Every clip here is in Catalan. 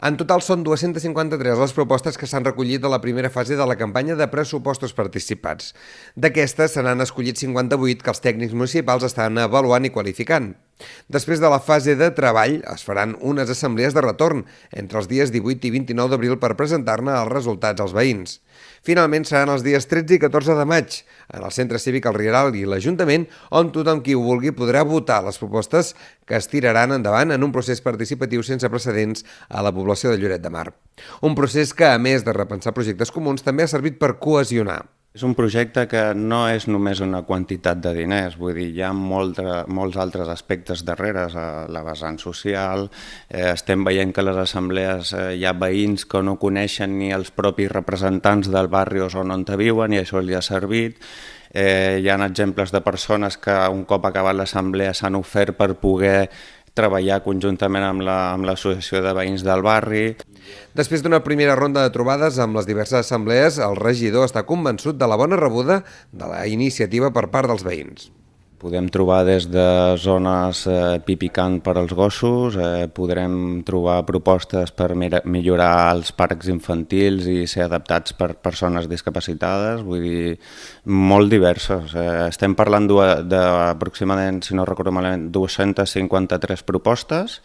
En total són 253 les propostes que s'han recollit a la primera fase de la campanya de pressupostos participats. D'aquestes se n'han escollit 58 que els tècnics municipals estan avaluant i qualificant. Després de la fase de treball es faran unes assemblees de retorn entre els dies 18 i 29 d'abril per presentar-ne els resultats als veïns. Finalment seran els dies 13 i 14 de maig en el Centre Cívic El Rieral i l'Ajuntament, on tothom qui ho vulgui podrà votar les propostes que es tiraran endavant en un procés participatiu sense precedents a la població de Lloret de Mar. Un procés que, a més de repensar projectes comuns, també ha servit per cohesionar. És un projecte que no és només una quantitat de diners, vull dir, hi ha molts altres aspectes darrere, la vessant social, estem veient que a les assemblees hi ha veïns que no coneixen ni els propis representants del barri o zona on viuen i això els ha servit. Hi ha exemples de persones que un cop acabat l'assemblea s'han ofert per poder treballar conjuntament amb l'associació de veïns del barri. Després d'una primera ronda de trobades amb les diverses assemblees, el regidor està convençut de la bona rebuda de la iniciativa per part dels veïns. Podem trobar des de zones pipicant per als gossos, podrem trobar propostes per millorar els parcs infantils i ser adaptats per persones discapacitades, vull dir, molt diversos. Estem parlant d'aproximadament, si no recordo malament, 253 propostes.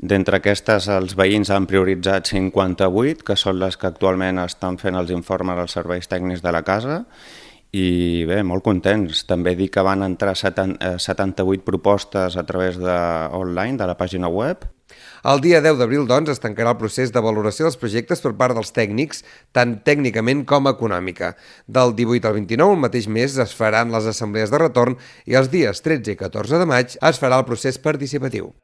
D'entre aquestes, els veïns han prioritzat 58, que són les que actualment estan fent els informes als serveis tècnics de la casa, i bé, molt contents. També dic que van entrar 78 propostes a través online de la pàgina web. El dia 10 d'abril, doncs, es tancarà el procés de valoració dels projectes per part dels tècnics, tant tècnicament com econòmica. Del 18 al 29, el mateix mes, es faran les assemblees de retorn i els dies 13 i 14 de maig es farà el procés participatiu.